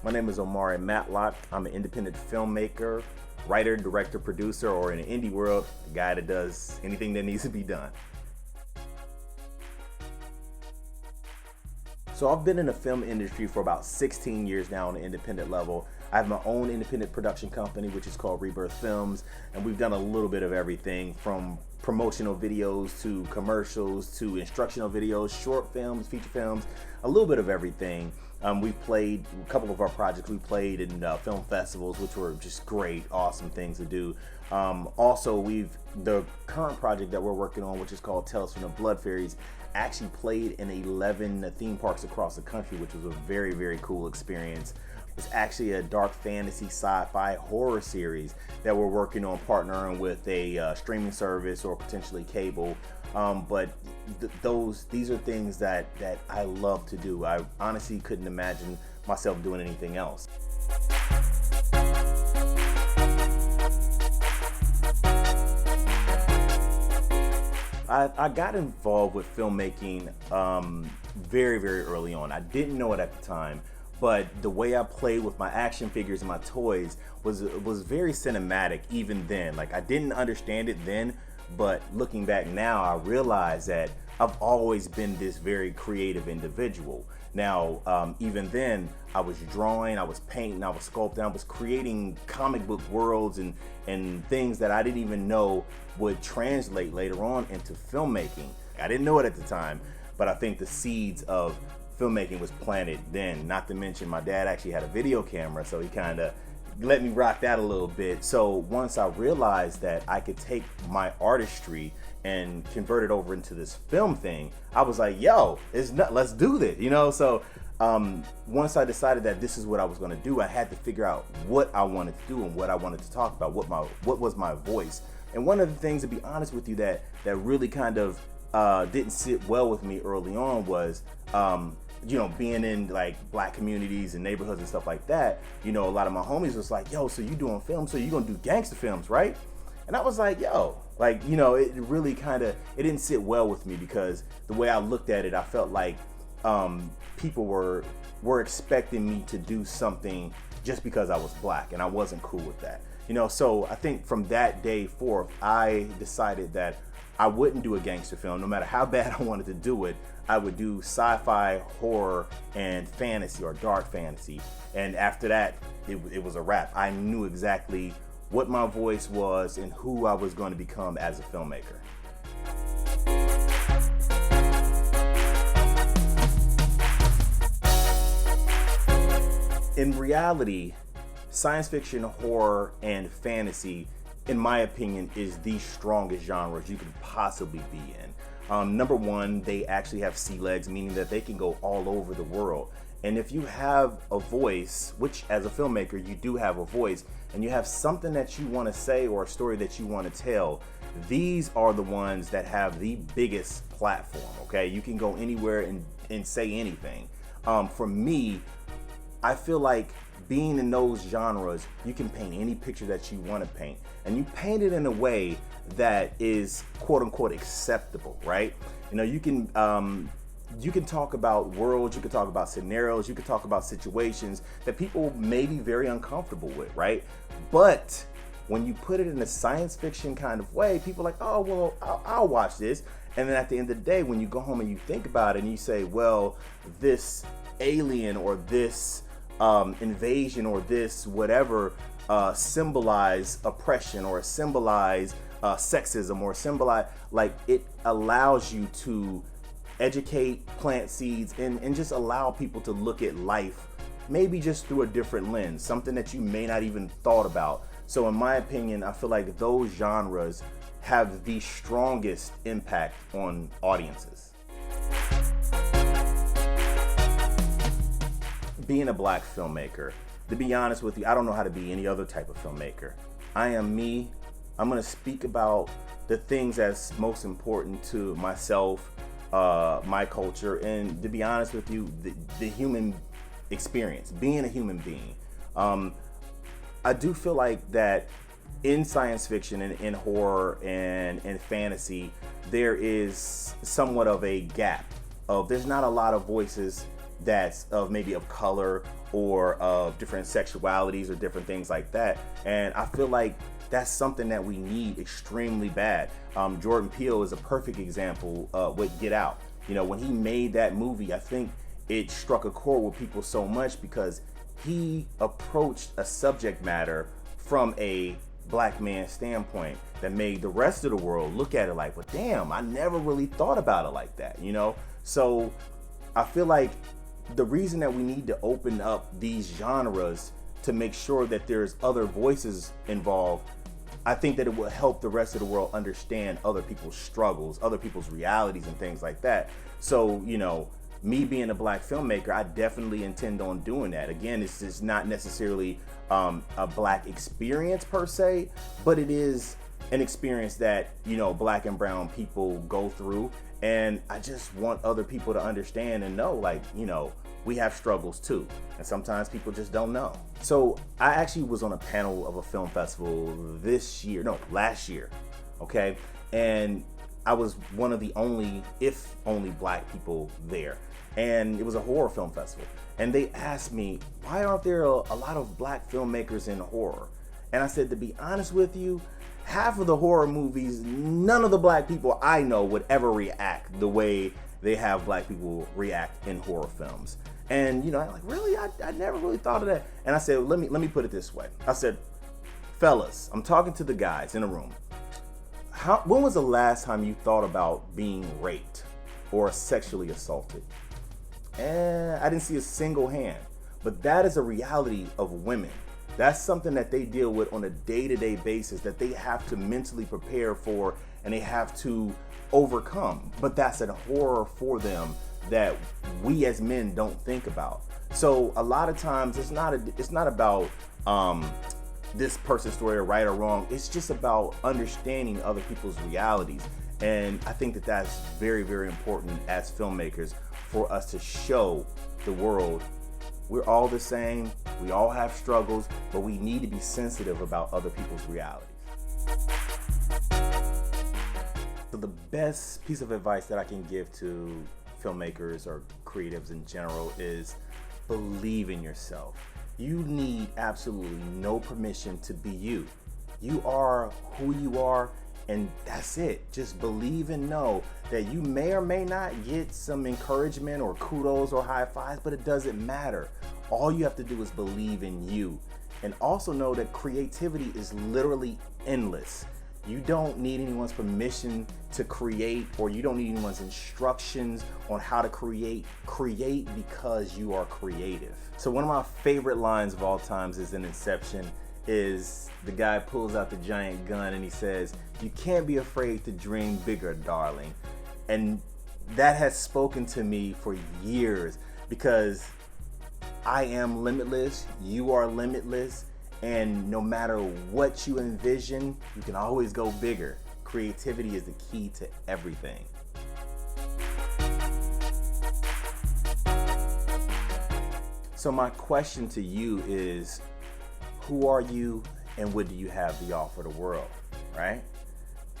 My name is Omari Matlock. I'm an independent filmmaker, writer, director, producer, or in the indie world, the guy that does anything that needs to be done. So I've been in the film industry for about 16 years now on an independent level. I have my own independent production company, which is called Rebirth Films, and we've done a little bit of everything from promotional videos to commercials to instructional videos, short films, feature films, a little bit of everything. We've played a couple of our projects. We played in film festivals, which were just great, awesome things to do. Also, the current project that we're working on, which is called Tales from the Blood Fairies, actually played in 11 theme parks across the country, which was a very, very cool experience. It's actually a dark fantasy, sci-fi, horror series that we're working on partnering with a streaming service or potentially cable. But these are things that I love to do. I honestly couldn't imagine myself doing anything else. I got involved with filmmaking very, very early on. I didn't know it at the time, but the way I played with my action figures and my toys was very cinematic even then. Like, I didn't understand it then, but looking back now, I realize that I've always been this very creative individual. Now, even then, I was drawing, I was painting, I was sculpting, I was creating comic book worlds and things that I didn't even know would translate later on into filmmaking. I didn't know it at the time, but I think the seeds of filmmaking was planted then. Not to mention my dad actually had a video camera, so he kind of let me rock that a little bit. So once I realized that I could take my artistry and convert it over into this film thing, I was like, yo, let's do this, you know? So once I decided that this is what I was gonna do, I had to figure out what I wanted to do and what I wanted to talk about, what was my voice. And one of the things, to be honest with you, that really kind of didn't sit well with me early on was, being in like black communities and neighborhoods and stuff like that. A lot of my homies was like, yo, so you doing film, so you gonna do gangster films, right? And I was like, yo, it really it didn't sit well with me, because the way I looked at it, I felt like people were expecting me to do something just because I was black, and I wasn't cool with that. So I think from that day forth, I decided that I wouldn't do a gangster film. No matter how bad I wanted to do it, I would do sci-fi, horror, and fantasy, or dark fantasy. And after that, it was a wrap. I knew exactly what my voice was and who I was going to become as a filmmaker. In reality, science fiction, horror, and fantasy, in my opinion, is the strongest genres you could possibly be in. Number one, they actually have sea legs, meaning that they can go all over the world. And if you have a voice, which as a filmmaker, you do have a voice, and you have something that you want to say or a story that you want to tell, these are the ones that have the biggest platform, okay? You can go anywhere and say anything. For me, I feel like being in those genres, you can paint any picture that you want to paint, and you paint it in a way that is quote unquote acceptable, right? You can talk about worlds, you can talk about scenarios, you can talk about situations that people may be very uncomfortable with, right? But when you put it in a science fiction kind of way, people are like, oh, well, I'll watch this. And then at the end of the day, when you go home and you think about it and you say, well, this alien or this invasion or this whatever symbolize oppression or symbolize sexism or symbolize, it allows you to educate, plant seeds, and just allow people to look at life maybe just through a different lens, something that you may not even thought about. So in my opinion, I feel like those genres have the strongest impact on audiences. Being a black filmmaker, to be honest with you, I don't know how to be any other type of filmmaker. I am me. I'm gonna speak about the things that's most important to myself, my culture, and to be honest with you, the human experience, being a human being. I do feel like that in science fiction and in horror and in fantasy, there is somewhat of a gap. There's not a lot of voices that's of maybe of color or of different sexualities or different things like that. And I feel like that's something that we need extremely bad. Jordan Peele is a perfect example with Get Out. You know, when he made that movie, I think it struck a chord with people so much because he approached a subject matter from a black man's standpoint that made the rest of the world look at it like, well, damn, I never really thought about it like that, you know? So I feel like the reason that we need to open up these genres to make sure that there's other voices involved, I think that it will help the rest of the world understand other people's struggles, other people's realities and things like that. So, you know, me being a black filmmaker, I definitely intend on doing that. Again, it's just not necessarily a black experience per se, but it is an experience that, you know, black and brown people go through. And I just want other people to understand and know, like, you know, we have struggles too. And sometimes people just don't know. So I actually was on a panel of a film festival last year. Okay. And I was one of the only, if only, black people there. And it was a horror film festival. And they asked me, why aren't there a lot of black filmmakers in horror? And I said, to be honest with you, half of the horror movies, none of the black people I know would ever react the way they have black people react in horror films. And, you know, I'm like, really? I never really thought of that. And I said, let me put it this way. I said, fellas, I'm talking to the guys in the room. When was the last time you thought about being raped or sexually assaulted? And I didn't see a single hand. But that is a reality of women. That's something that they deal with on a day-to-day basis that they have to mentally prepare for and they have to overcome. But that's a horror for them that we as men don't think about. So a lot of times it's not about this person's story or right or wrong. It's just about understanding other people's realities. And I think that that's very, very important as filmmakers for us to show the world we're all the same, we all have struggles, but we need to be sensitive about other people's realities. So the best piece of advice that I can give to filmmakers or creatives in general is believe in yourself. You need absolutely no permission to be you. You are who you are, and that's it. Just believe and know that you may or may not get some encouragement or kudos or high fives, but it doesn't matter. All you have to do is believe in you. And also know that creativity is literally endless. You don't need anyone's permission to create, or you don't need anyone's instructions on how to create. Create because you are creative. So one of my favorite lines of all times is in Inception. Is the guy pulls out the giant gun and he says, "You can't be afraid to dream bigger, darling." And that has spoken to me for years because I am limitless, you are limitless, and no matter what you envision, you can always go bigger. Creativity is the key to everything. So my question to you is, who are you and what do you have to offer the world, right?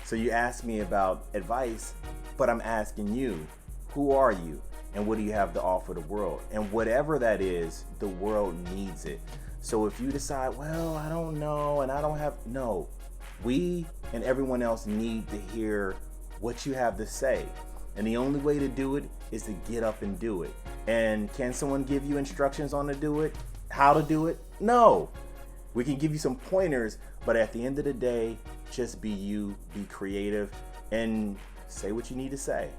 So you asked me about advice, but I'm asking you, who are you and what do you have to offer the world? And whatever that is, the world needs it. So if you decide, well, I don't know and I don't have, no, we and everyone else need to hear what you have to say. And the only way to do it is to get up and do it. And can someone give you instructions on how to do it? No. We can give you some pointers, but at the end of the day, just be you, be creative, and say what you need to say.